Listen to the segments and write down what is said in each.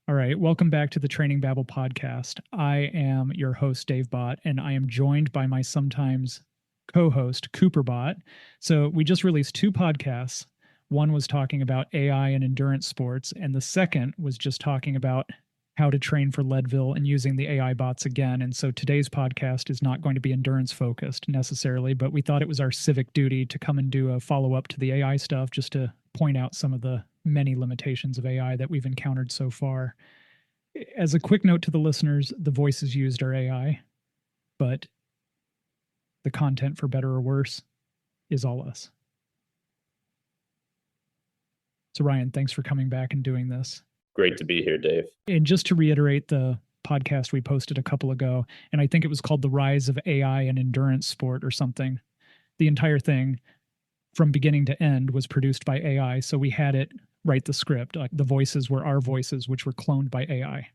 All right, welcome back to the Training Babble podcast. I am your host, Dave Bott, and I am joined by my sometimes co host, Cooper Bott. So, we just released two podcasts. One was talking about AI and endurance sports, and the second was just talking about how to train for Leadville and using the AI bots again. And so, today's podcast is not going to be endurance focused necessarily, but we thought it was our civic duty to come and do a follow up to the AI stuff just to point out some of the many limitations of AI that we've encountered so far. As a quick note to the listeners, the voices used are AI, but the content, for better or worse, is all us. So, Ryan, thanks for coming back and doing this. Great to be here, Dave. And just to reiterate the podcast we posted a couple ago, and I think it was called The Rise of AI and Endurance Sport or something. The entire thing from beginning to end was produced by AI. So we had it write the script. Like the voices were our voices, which were cloned by AI.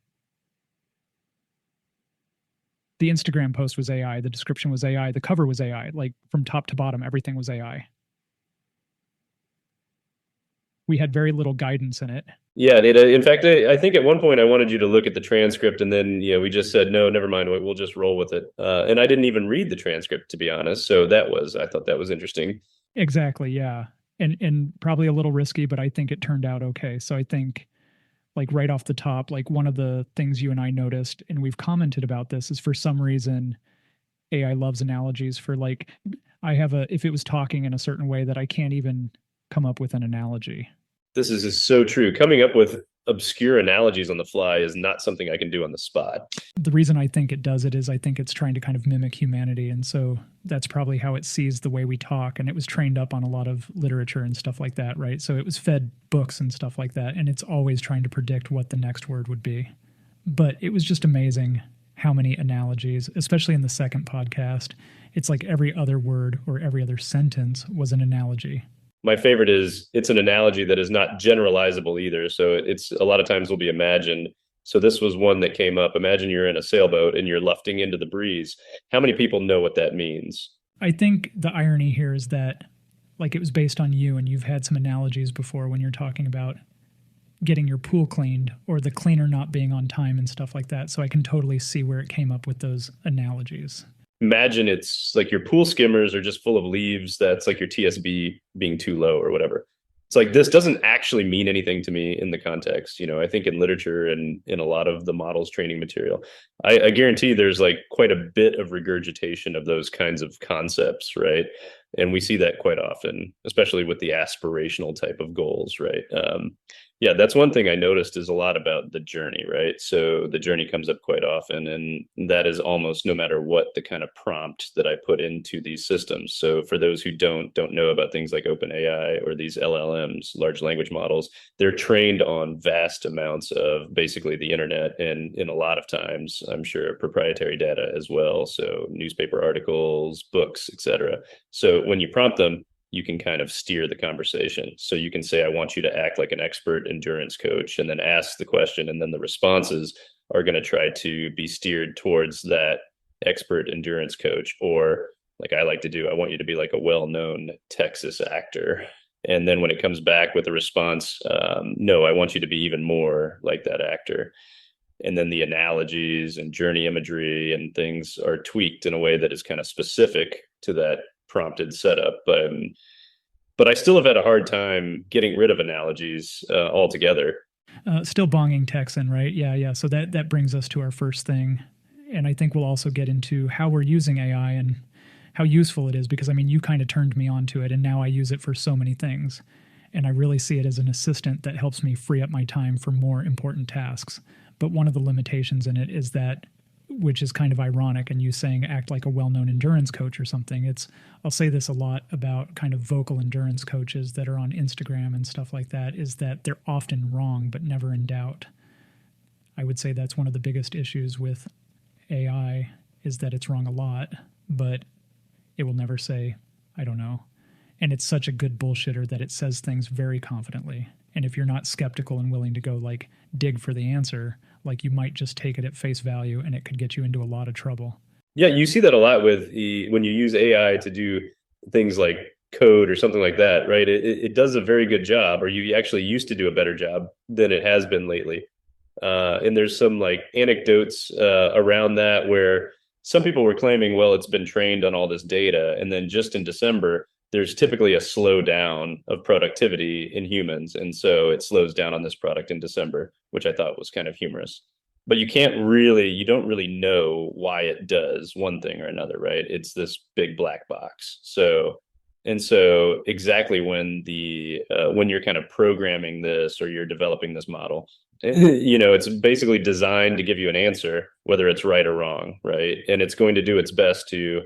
The Instagram post was AI. The description was AI. The cover was AI. Like from top to bottom, everything was AI. We had very little guidance in it. Yeah, in fact, I think at one point I wanted you to look at the transcript, and then we just said no, never mind. We'll just roll with it. And I didn't even read the transcript, to be honest. So I thought that was interesting. Exactly, yeah. And probably a little risky, but I think it turned out okay. So I think, like right off the top, like one of the things you and I noticed, and we've commented about this, is for some reason AI loves analogies. For like, if it was talking in a certain way that I can't even come up with an analogy. This is so true. Coming up with obscure analogies on the fly is not something I can do on the spot. The reason I think it does it is I think it's trying to kind of mimic humanity. And so that's probably how it sees the way we talk. And it was trained up on a lot of literature and stuff like that, right? So it was fed books and stuff like that. And it's always trying to predict what the next word would be. But it was just amazing how many analogies, especially in the second podcast. It's like every other word or every other sentence was an analogy. My favorite is it's an analogy that is not generalizable either. So it's a lot of times will be imagined. So this was one that came up. Imagine you're in a sailboat and you're lufting into the breeze. How many people know what that means? I think the irony here is that, like, it was based on you, and you've had some analogies before when you're talking about getting your pool cleaned or the cleaner not being on time and stuff like that. So I can totally see where it came up with those analogies. Imagine it's like your pool skimmers are just full of leaves. That's like your TSB being too low or whatever. It's like, this doesn't actually mean anything to me in the context. I think in literature and in a lot of the models training material, I guarantee there's like quite a bit of regurgitation of those kinds of concepts, right? And we see that quite often, especially with the aspirational type of goals, right? Yeah, that's one thing I noticed is a lot about the journey, right? So the journey comes up quite often, and that is almost no matter what the kind of prompt that I put into these systems. So for those who don't know about things like OpenAI or these LLMs, large language models, they're trained on vast amounts of basically the internet, and in a lot of times, I'm sure, proprietary data as well. So newspaper articles, books, etc. So when you prompt them, you can kind of steer the conversation. So you can say, I want you to act like an expert endurance coach, and then ask the question. And then the responses are going to try to be steered towards that expert endurance coach. Or like I like to do, I want you to be like a well-known Texas actor. And then when it comes back with a response, no, I want you to be even more like that actor. And then the analogies and journey imagery and things are tweaked in a way that is kind of specific to that prompted setup. But I still have had a hard time getting rid of analogies altogether. Still bonging Texan, right? Yeah. So that brings us to our first thing. And I think we'll also get into how we're using AI and how useful it is, because I mean, you kind of turned me on to it, and now I use it for so many things. And I really see it as an assistant that helps me free up my time for more important tasks. But one of the limitations in it is that, which is kind of ironic, and you saying act like a well-known endurance coach or something. I'll say this a lot about kind of vocal endurance coaches that are on Instagram and stuff like that, is that they're often wrong, but never in doubt. I would say that's one of the biggest issues with AI, is that it's wrong a lot, but it will never say, I don't know. And it's such a good bullshitter that it says things very confidently. And if you're not skeptical and willing to go like dig for the answer, like you might just take it at face value, and it could get you into a lot of trouble. Yeah, you see that a lot with when you use AI to do things like code or something like that, right? It does a very good job, or you actually used to do a better job than it has been lately. And there's some like anecdotes around that where some people were claiming, well, it's been trained on all this data. And then just in December, there's typically a slowdown of productivity in humans. And so it slows down on this product in December, which I thought was kind of humorous. But you don't really know why it does one thing or another, right? It's this big black box. So exactly when you're kind of programming this or you're developing this model, it's basically designed to give you an answer, whether it's right or wrong, right? And it's going to do its best to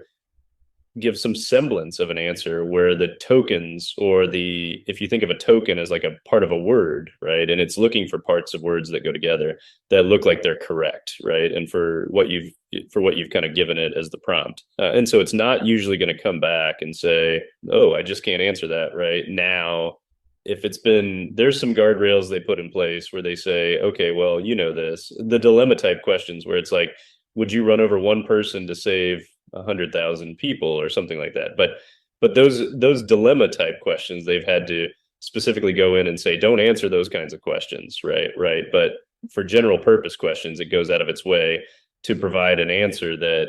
give some semblance of an answer where the tokens if you think of a token as like a part of a word, right? And it's looking for parts of words that go together that look like they're correct, right? And for what you've kind of given it as the prompt. And so it's not usually going to come back and say, oh, I just can't answer that right now. If there's some guardrails they put in place where they say, okay, well, the dilemma type questions where it's like, would you run over one person to save 100,000 people or something like that? But those dilemma type questions, they've had to specifically go in and say, don't answer those kinds of questions, right? But for general purpose questions, it goes out of its way to provide an answer that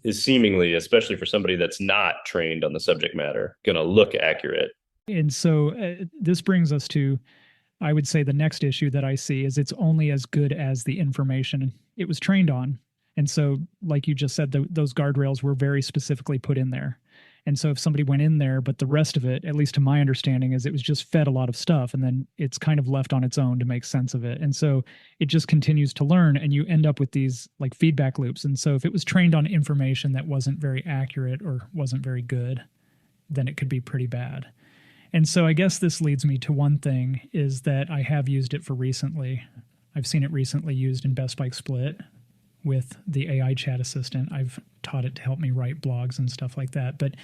is seemingly, especially for somebody that's not trained on the subject matter, going to look accurate. And so this brings us to, I would say, the next issue that I see is it's only as good as the information it was trained on. And so, like you just said, those guardrails were very specifically put in there. And so if somebody went in there, but the rest of it, at least to my understanding, is it was just fed a lot of stuff and then it's kind of left on its own to make sense of it. And so it just continues to learn and you end up with these like feedback loops. And so if it was trained on information that wasn't very accurate or wasn't very good, then it could be pretty bad. And so I guess this leads me to one thing is that I have used it for recently. I've seen it recently used in Best Bike Split with the AI chat assistant. I've taught it to help me write blogs and stuff like that. But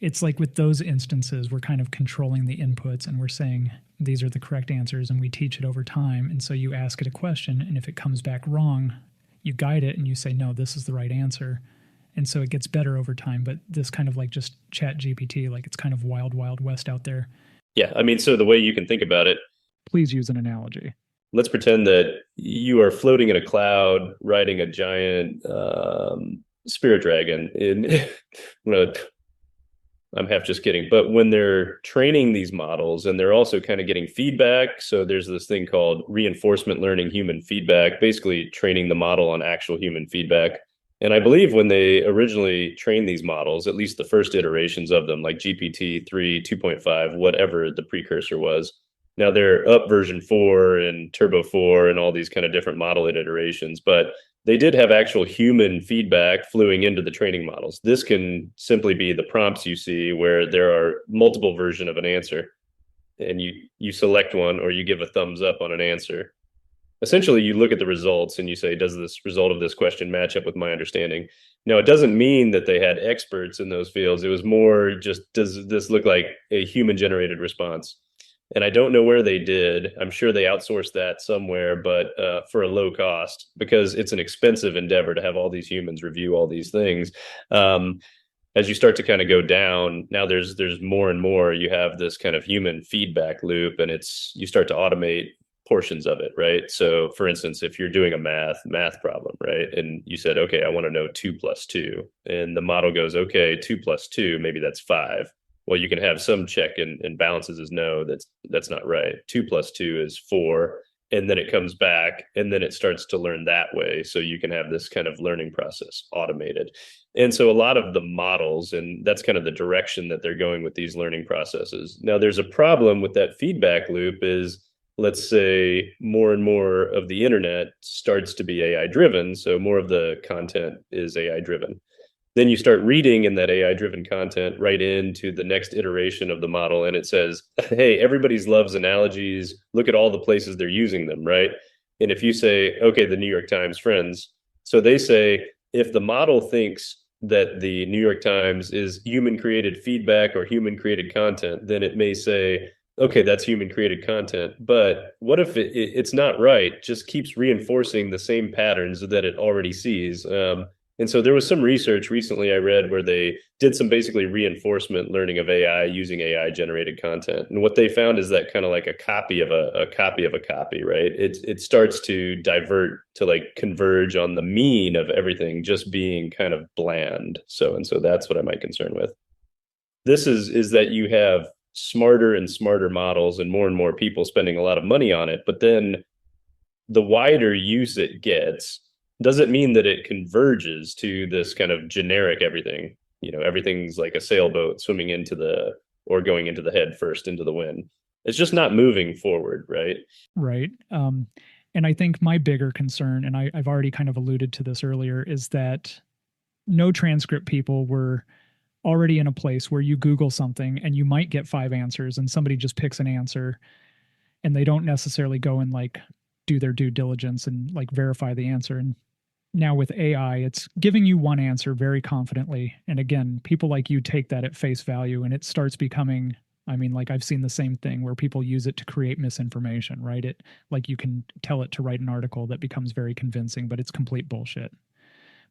it's like with those instances, we're kind of controlling the inputs and we're saying these are the correct answers and we teach it over time. And so you ask it a question and if it comes back wrong, you guide it and you say, no, this is the right answer. And so it gets better over time. But this kind of like just chat GPT, like it's kind of wild, wild west out there. Yeah. I mean, so the way you can think about it. Please use an analogy. Let's pretend that you are floating in a cloud riding a giant spirit dragon. I'm half just kidding. But when they're training these models and they're also kind of getting feedback, so there's this thing called reinforcement learning human feedback, basically training the model on actual human feedback. And I believe when they originally trained these models, at least the first iterations of them, like GPT-3, 2.5, whatever the precursor was, now they're up version 4 and Turbo 4 and all these kind of different model iterations, but they did have actual human feedback flowing into the training models. This can simply be the prompts you see where there are multiple versions of an answer and you select one or you give a thumbs up on an answer. Essentially, you look at the results and you say, does this result of this question match up with my understanding? Now, it doesn't mean that they had experts in those fields. It was more just, does this look like a human-generated response? And I don't know where they did. I'm sure they outsourced that somewhere, but for a low cost, because it's an expensive endeavor to have all these humans review all these things. As you start to kind of go down, now there's more and more. You have this kind of human feedback loop, and you start to automate portions of it, right? So for instance, if you're doing a math problem, right? And you said, okay, I want to know 2 + 2. And the model goes, okay, 2 + 2, maybe that's 5. Well, you can have some check and balances as no, that's not right. 2 + 2 is 4. And then it comes back and then it starts to learn that way. So you can have this kind of learning process automated. And so a lot of the models, and that's kind of the direction that they're going with these learning processes. Now, there's a problem with that feedback loop is, let's say more and more of the internet starts to be AI driven. So more of the content is AI driven. Then you start reading in that AI driven content right into the next iteration of the model. And it says, hey, everybody's loves analogies. Look at all the places they're using them, right? And if you say, okay, the New York Times friends. So they say, if the model thinks that the New York Times is human created feedback or human created content, then it may say, okay, that's human created content. But what if it's not right? Just keeps reinforcing the same patterns that it already sees. And so there was some research recently I read where they did some basically reinforcement learning of AI using AI generated content. And what they found is that kind of like a copy of a copy of a copy, right? It starts to divert to like converge on the mean of everything just being kind of bland. So that's what I might concern with. This is that you have smarter and smarter models and more people spending a lot of money on it, but then the wider use it gets doesn't mean that it converges to this kind of generic everything. Everything's like a sailboat swimming into the or going into the head first into the wind. It's just not moving forward, right? Right. And I think my bigger concern, and I've already kind of alluded to this earlier, is that no transcript people were already in a place where you Google something and you might get 5 answers and somebody just picks an answer and they don't necessarily go and like do their due diligence and like verify the answer. And now with AI, it's giving you one answer very confidently. And again, people like you take that at face value and it starts becoming, I mean, like I've seen the same thing where people use it to create misinformation, right? It like you can tell it to write an article that becomes very convincing, but it's complete bullshit.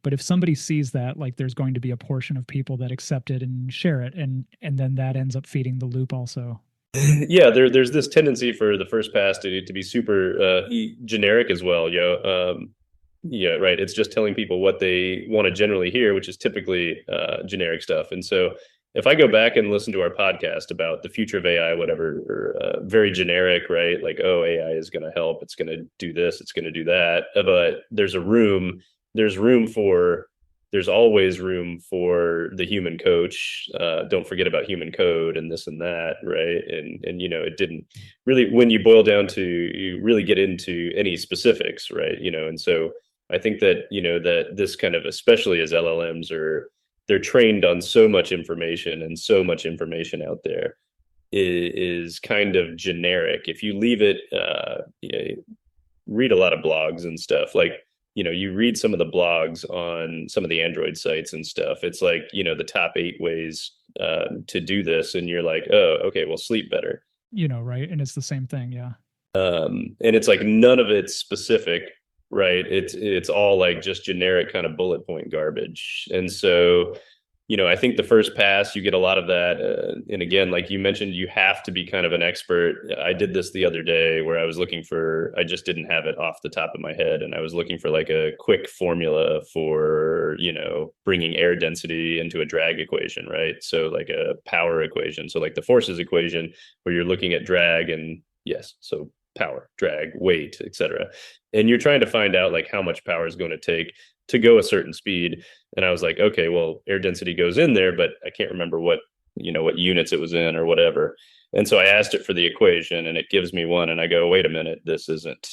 But if somebody sees that, like there's going to be a portion of people that accept it and share it, and then that ends up feeding the loop also. Yeah, there's this tendency for the first pass to be super generic as well, yeah, right. It's just telling people what they want to generally hear, which is typically generic stuff. And so if I go back and listen to our podcast about the future of AI, whatever, or very generic, right? Like, oh, AI is going to help. It's going to do this. It's going to do that. But there's always room for the human coach. Don't forget about human code and this and that, right? And it didn't really, when you boil down to, you really get into any specifics, right? And so I think that, that this kind of, especially as LLMs they're trained on so much information and so much information out there is kind of generic. If you leave it, read a lot of blogs and stuff like, you read some of the blogs on some of the Android sites and stuff. It's like, the top 8 ways to do this. And you're like, oh, okay, well, sleep better. Right. And it's the same thing. Yeah. And it's like none of it's specific, right? It's all like just generic kind of bullet point garbage. And so, I think the first pass, you get a lot of that. And again, like you mentioned, you have to be kind of an expert. I did this the other day where I just didn't have it off the top of my head. And I was looking for like a quick formula for, bringing air density into a drag equation, right? So like a power equation. So like the forces equation where you're looking at drag and yes, so power, drag, weight, etc. And you're trying to find out like how much power is going to take to go a certain speed. And I was like, okay, well, air density goes in there, but I can't remember what units it was in or whatever. And so I asked it for the equation and it gives me one. And I go, wait a minute, this isn't,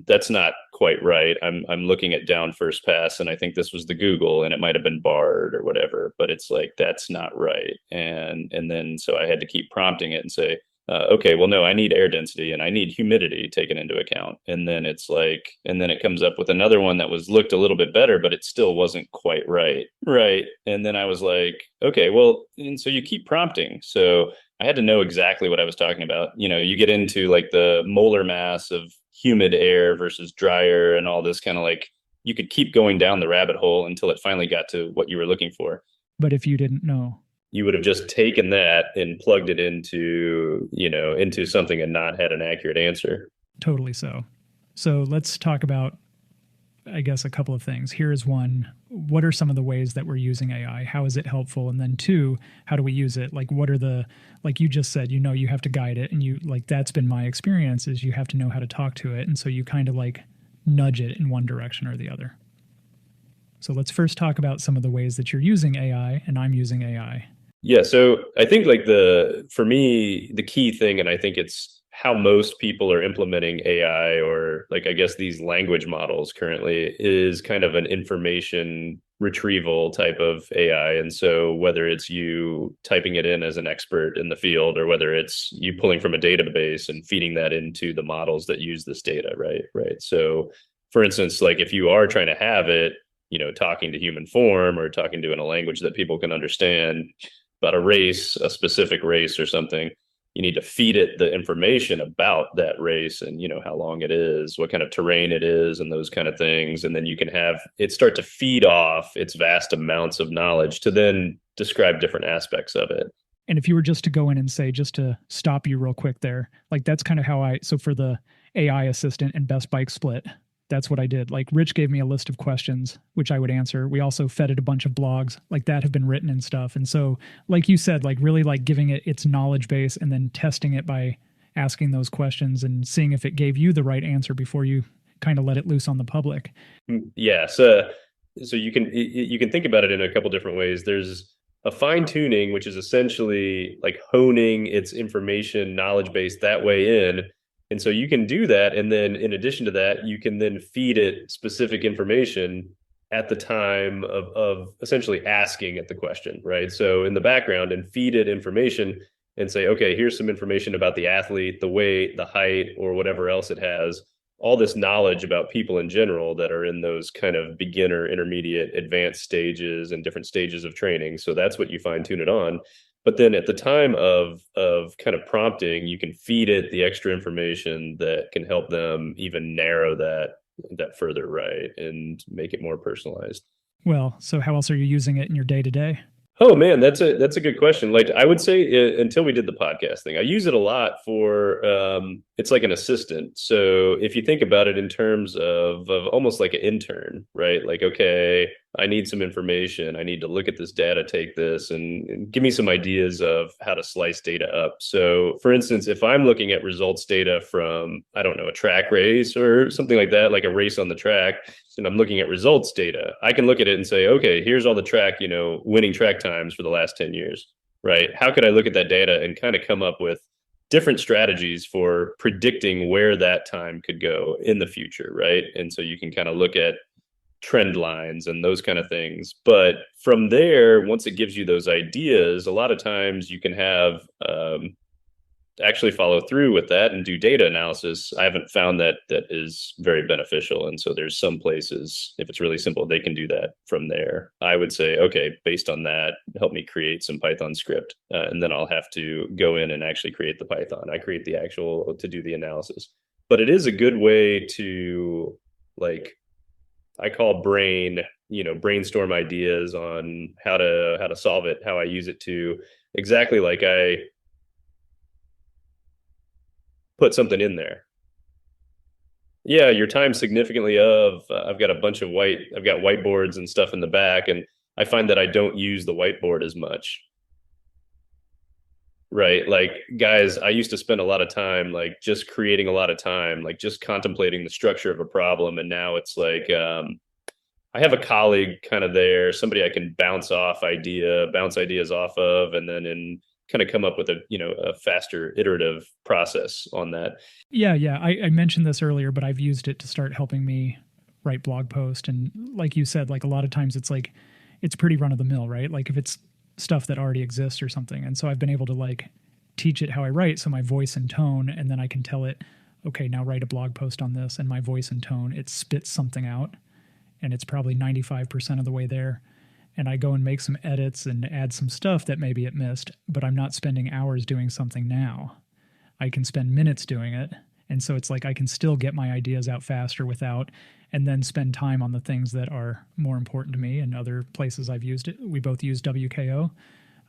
that's not quite right. I'm looking at down first pass and I think this was the Google and it might've been Bard or whatever, but it's like, that's not right. And then, so I had to keep prompting it and say, okay, well, no, I need air density and I need humidity taken into account. And then it's like, and then it comes up with another one that looked a little bit better, but it still wasn't quite right. Right. And then I was like, okay, well, and so you keep prompting. So I had to know exactly what I was talking about. You get into like the molar mass of humid air versus drier and all this kind of like, you could keep going down the rabbit hole until it finally got to what you were looking for. But if you didn't know, you would have just taken that and plugged it into something and not had an accurate answer. Totally so. So let's talk about, I guess, a couple of things. Here is one. What are some of the ways that we're using AI? How is it helpful? And then 2, how do we use it? Like, what are like you just said, you have to guide it. And that's been my experience is you have to know how to talk to it. And so you kind of like nudge it in one direction or the other. So let's first talk about some of the ways that you're using AI and I'm using AI. Yeah, so I think like for me, the key thing, and I think it's how most people are implementing AI or like, I guess these language models currently is kind of an information retrieval type of AI. And so whether it's you typing it in as an expert in the field or whether it's you pulling from a database and feeding that into the models that use this data, right? Right. So for instance, like if you are trying to have it, talking to human form or talking to in a language that people can understand, about a race, a specific race or something, you need to feed it the information about that race and, how long it is, what kind of terrain it is, and those kind of things. And then you can have it start to feed off its vast amounts of knowledge to then describe different aspects of it. And if you were just to go in and say, just to stop you real quick there, like that's kind of how so for the AI assistant and best bike split, that's what I did. Like Rich gave me a list of questions, which I would answer. We also fed it a bunch of blogs like that have been written and stuff. And so, like you said, like really like giving it its knowledge base and then testing it by asking those questions and seeing if it gave you the right answer before you kind of let it loose on the public. Yeah. So you can think about it in a couple different ways. There's a fine tuning, which is essentially like honing its information knowledge base that way in. And so you can do that. And then in addition to that, you can then feed it specific information at the time of essentially asking it the question, right? So in the background, and feed it information and say, okay, here's some information about the athlete, the weight, the height, or whatever else it has, all this knowledge about people in general that are in those kind of beginner, intermediate, advanced stages and different stages of training. So that's what you fine tune it on. But then at the time of kind of prompting, you can feed it the extra information that can help them even narrow that further, right, and make it more personalized. Well, so how else are you using it in your day to day? Oh man, that's a good question. Like I would say until we did the podcast thing, I use it a lot for it's like an assistant. So if you think about it in terms of almost like an intern, right? Like, okay, I need some information. I need to look at this data, take this, and give me some ideas of how to slice data up. So for instance, if I'm looking at results data from, I don't know, a track race or something like that, like a race on the track, and I'm looking at results data, I can look at it and say, okay, here's all the track, winning track times for the last 10 years, right? How could I look at that data and kind of come up with different strategies for predicting where that time could go in the future, right? And so you can kind of look at trend lines and those kind of things. But from there, once it gives you those ideas, a lot of times you can have actually follow through with that and do data analysis. I haven't found that is very beneficial. And so there's some places, if it's really simple, they can do that from there. I would say, okay, based on that, help me create some Python script. And then I'll have to go in and actually create the Python. I create the actual to do the analysis. But it is a good way to, like, I call brainstorm ideas on how to solve it, how I use it to exactly like I put something in there. Yeah, your time significantly I've got whiteboards and stuff in the back, and I find that I don't use the whiteboard as much. Right. Like, guys, I used to spend a lot of time, like, just creating a lot of time, like, just contemplating the structure of a problem. And now it's like, I have a colleague kind of there, somebody I can bounce ideas off of, and then kind of come up with a faster iterative process on that. Yeah. I mentioned this earlier, but I've used it to start helping me write blog posts. And like you said, like a lot of times it's like, it's pretty run of the mill, right? Like if it's stuff that already exists or something. And so I've been able to like teach it how I write. So my voice and tone, and then I can tell it, okay, now write a blog post on this, and my voice and tone, it spits something out, and it's probably 95% of the way there. And I go and make some edits and add some stuff that maybe it missed, but I'm not spending hours doing something now. I can spend minutes doing it. And so it's like I can still get my ideas out faster and then spend time on the things that are more important to me. And other places I've used it, we both use WKO.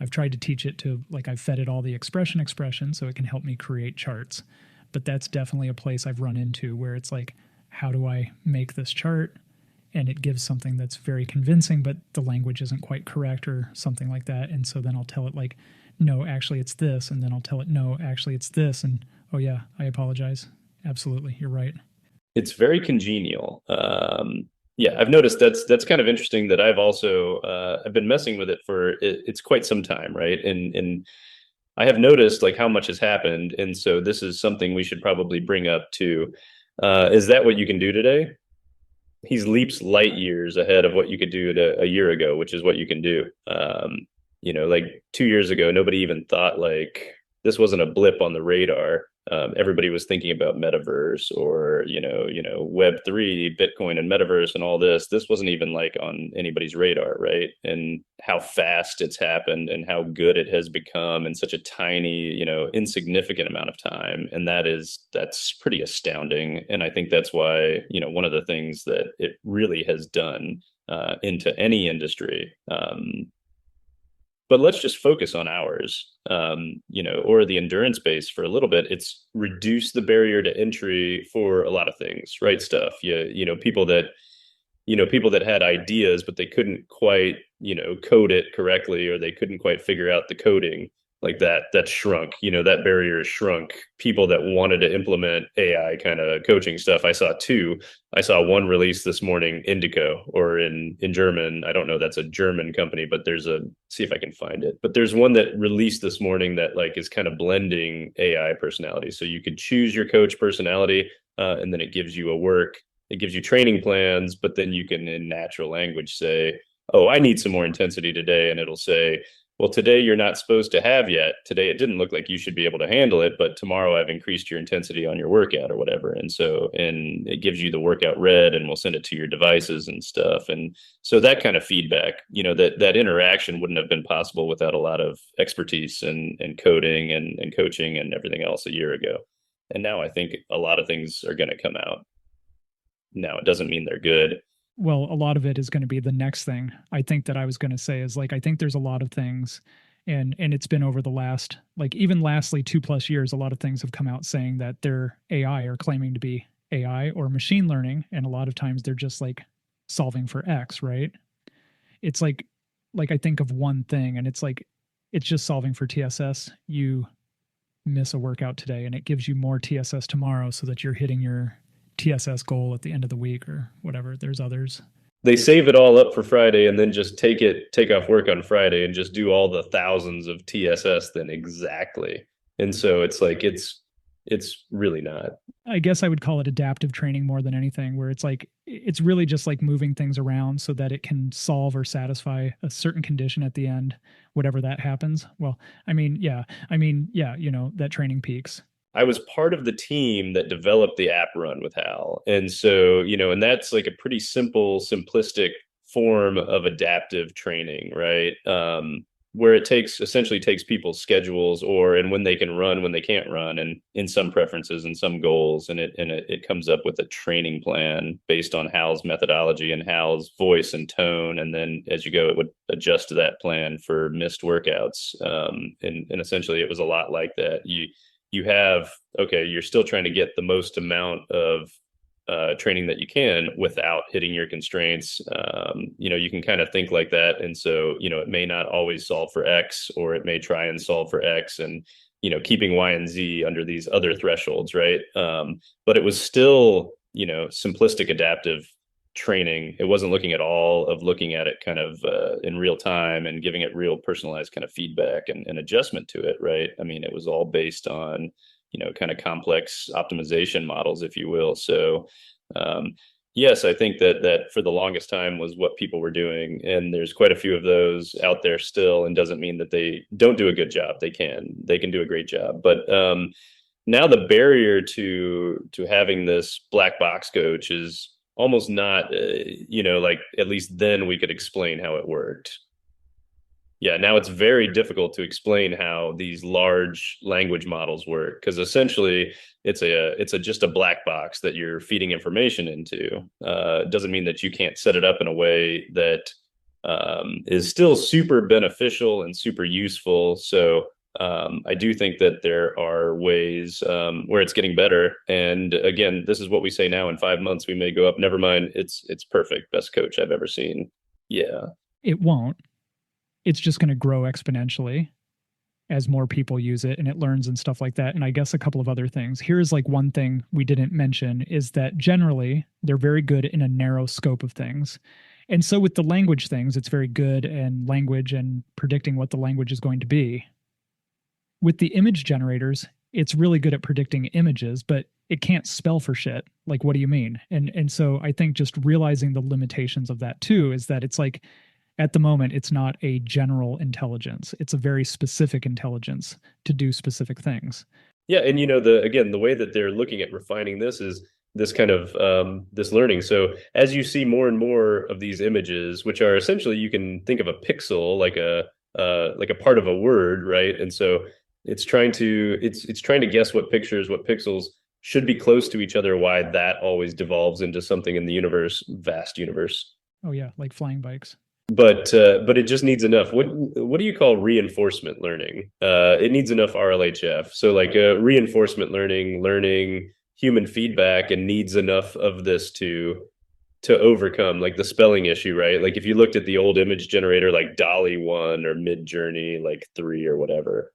I've tried to teach it to, like, I've fed it all the expression so it can help me create charts. But that's definitely a place I've run into where it's like, how do I make this chart? And it gives something that's very convincing, but the language isn't quite correct or something like that. And so then I'll tell it like, no, actually it's this. And then I'll tell it, no, actually it's this. And, oh yeah, I apologize. Absolutely. You're right. It's very congenial. Yeah, I've noticed that's kind of interesting that I've also, I've been messing with it for, it's quite some time. Right. And I have noticed like how much has happened. And so this is something we should probably bring up too. Is that what you can do today? He's leaps light years ahead of what you could do a year ago, which is what you can do. Like 2 years ago, nobody even thought, like, this wasn't a blip on the radar. everybody was thinking about metaverse or Web3, Bitcoin and metaverse and all this. This wasn't even like on anybody's radar, right? And how fast it's happened and how good it has become in such a tiny, insignificant amount of time. And that's pretty astounding. And I think that's why, one of the things that it really has done into any industry. But let's just focus on ours, or the endurance base for a little bit. It's reduced the barrier to entry for a lot of things, right? Stuff. People that had ideas, but they couldn't quite, code it correctly, or they couldn't quite figure out the coding like that shrunk, that barrier is shrunk. People that wanted to implement AI kind of coaching stuff. I saw one release this morning, Indico, or in German. I don't know, that's a German company, but see if I can find it. But there's one that released this morning that like is kind of blending AI personality. So you could choose your coach personality, and then it gives you it gives you training plans, but then you can in natural language say, oh, I need some more intensity today. And it'll say, well, today you're not supposed to have yet. Today it didn't look like you should be able to handle it, but tomorrow I've increased your intensity on your workout or whatever. And it gives you the workout red, and we'll send it to your devices and stuff. And so that kind of feedback, that interaction wouldn't have been possible without a lot of expertise and coding and coaching and everything else a year ago. And now I think a lot of things are going to come out. Now, it doesn't mean they're good. Well, a lot of it is going to be the next thing I think that I was going to say is like, I think there's a lot of things, and it's been over the last, like even lastly 2+ years, a lot of things have come out saying that they're AI or claiming to be AI or machine learning. And a lot of times they're just like solving for X, right? It's like I think of one thing and it's like, it's just solving for TSS. You miss a workout today and it gives you more TSS tomorrow so that you're hitting your TSS goal at the end of the week or whatever. There's others. They save it all up for Friday and then just take off work on Friday and just do all the thousands of TSS then exactly. And so it's like, it's really not. I guess I would call it adaptive training more than anything, where it's like, it's really just like moving things around so that it can solve or satisfy a certain condition at the end, whatever that happens. Well, yeah, that training peaks. I was part of the team that developed the app run with Hal. And so, and that's like a pretty simplistic form of adaptive training, right? Where it essentially takes people's schedules and when they can run, when they can't run, and in some preferences and some goals. And it comes up with a training plan based on Hal's methodology and Hal's voice and tone. And then as you go, it would adjust to that plan for missed workouts. And essentially it was a lot like that. You're still trying to get the most amount of training that you can without hitting your constraints. You can kind of think like that. And so, it may not always solve for X, or it may try and solve for X and, keeping Y and Z under these other thresholds. Right. But it was still, simplistic adaptive training. It wasn't looking at it kind of in real time and giving it real personalized kind of feedback and adjustment to it. Right. It was all based on, kind of complex optimization models, if you will. So, yes, I think that for the longest time was what people were doing. And there's quite a few of those out there still, and doesn't mean that they don't do a good job. They can do a great job. But now the barrier to having this black box coach is almost not, like at least then we could explain how it worked. Yeah, now it's very difficult to explain how these large language models work, because essentially it's just a black box that you're feeding information into. It doesn't mean that you can't set it up in a way that is still super beneficial and super useful. So I do think that there are ways where it's getting better. And again, this is what we say now. In 5 months, we may go up. Never mind. It's perfect. Best coach I've ever seen. Yeah. It won't. It's just going to grow exponentially as more people use it and it learns and stuff like that. And I guess a couple of other things. Here's like one thing we didn't mention is that generally they're very good in a narrow scope of things. And so with the language things, it's very good in language and predicting what the language is going to be. With the image generators, it's really good at predicting images, but it can't spell for shit. Like, what do you mean? And so I think just realizing the limitations of that too is that it's like, at the moment, it's not a general intelligence. It's a very specific intelligence to do specific things. Yeah, and the way that they're looking at refining this is this kind of this learning. So as you see more and more of these images, which are essentially, you can think of a pixel like a part of a word, right? And so it's trying to guess what pictures, what pixels should be close to each other, why that always devolves into something in the universe, vast universe. Oh yeah, like flying bikes. But it just needs enough. What do you call reinforcement learning? It needs enough RLHF. So like reinforcement learning human feedback, and needs enough of this to overcome like the spelling issue, right? Like if you looked at the old image generator like Dolly 1 or Mid Journey like 3 or whatever,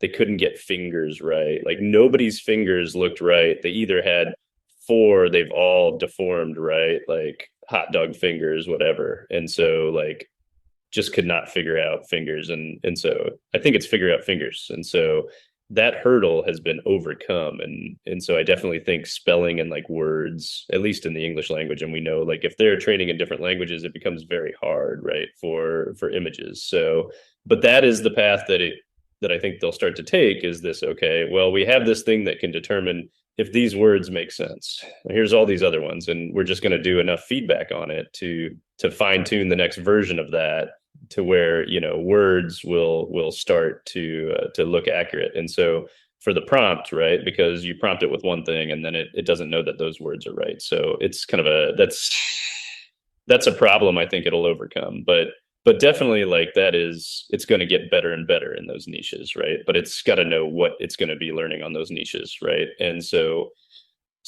they couldn't get fingers right. Like nobody's fingers looked right. They either had four, they've all deformed, right? Like hot dog fingers, whatever. And so like just could not figure out fingers. And so I think it's figure out fingers. And so that hurdle has been overcome. And so I definitely think spelling and like words, at least in the English language, and we know like if they're training in different languages, it becomes very hard, right, for images. So but that is the path that I think they'll start to take, is this, okay, well, we have this thing that can determine if these words make sense. Here's all these other ones, and we're just going to do enough feedback on it to fine tune the next version of that to where words will start to look accurate. And so for the prompt, right, because you prompt it with one thing and then it doesn't know that those words are right. So it's kind of that's a problem I think it'll overcome. But definitely like it's going to get better and better in those niches, right? But it's got to know what it's going to be learning on those niches, right? And so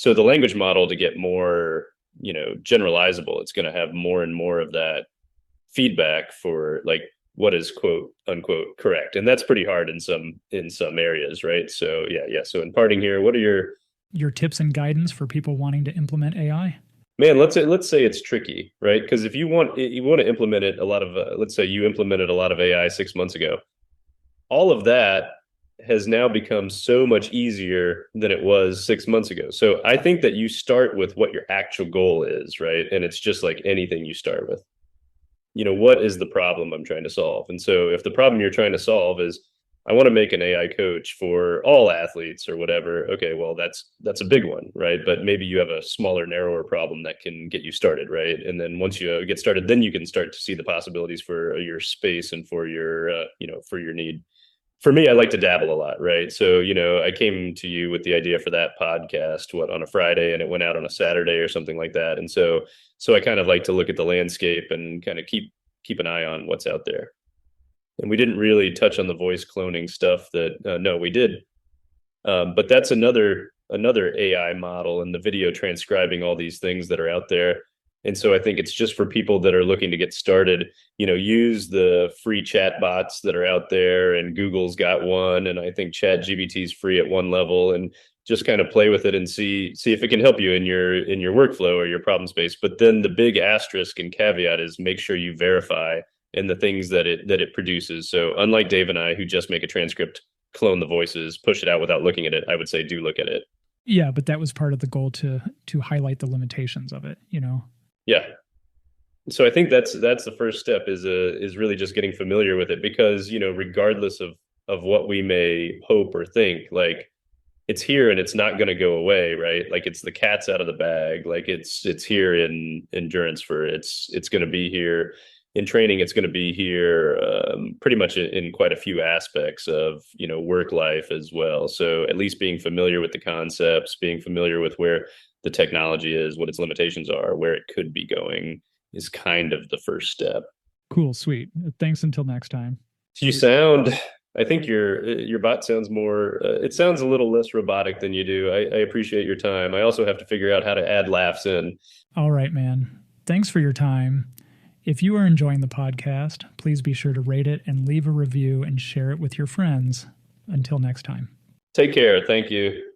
the language model, to get more, generalizable, it's going to have more and more of that feedback for like what is quote unquote correct. And that's pretty hard in some areas, right? So yeah. So in parting here, what are your tips and guidance for people wanting to implement AI? Man, let's say it's tricky, right? Because if you want to implement it, let's say you implemented a lot of AI 6 months ago, all of that has now become so much easier than it was 6 months ago. So I think that you start with what your actual goal is, right? And it's just like anything you start with. What is the problem I'm trying to solve? And so if the problem you're trying to solve is, I want to make an AI coach for all athletes or whatever. Okay, well, that's a big one, right? But maybe you have a smaller, narrower problem that can get you started, right? And then once you get started, then you can start to see the possibilities for your space and for your, for your need. For me, I like to dabble a lot, right? So, I came to you with the idea for that podcast, on a Friday, and it went out on a Saturday or something like that. And so I kind of like to look at the landscape and kind of keep an eye on what's out there. And we didn't really touch on the voice cloning stuff no, we did. But that's another AI model, and the video transcribing all these things that are out there. And so I think it's just for people that are looking to get started, use the free chat bots that are out there, and Google's got one. And I think ChatGPT is free at one level, and just kind of play with it and see if it can help you in your workflow or your problem space. But then the big asterisk and caveat is make sure you verify in the things that it produces. So unlike Dave and I, who just make a transcript, clone the voices, push it out without looking at it, I would say do look at it. Yeah, but that was part of the goal to highlight the limitations of it, Yeah. So I think that's the first step is really just getting familiar with it, because, regardless of what we may hope or think, like it's here and it's not going to go away, right? Like it's the cat's out of the bag. Like it's here in endurance it's going to be here. In training, it's going to be here pretty much in quite a few aspects of, work life as well. So at least being familiar with the concepts, being familiar with where the technology is, what its limitations are, where it could be going, is kind of the first step. Cool, sweet. Thanks until next time. I think your bot sounds more, it sounds a little less robotic than you do. I appreciate your time. I also have to figure out how to add laughs in. All right, man. Thanks for your time. If you are enjoying the podcast, please be sure to rate it and leave a review and share it with your friends. Until next time. Take care. Thank you.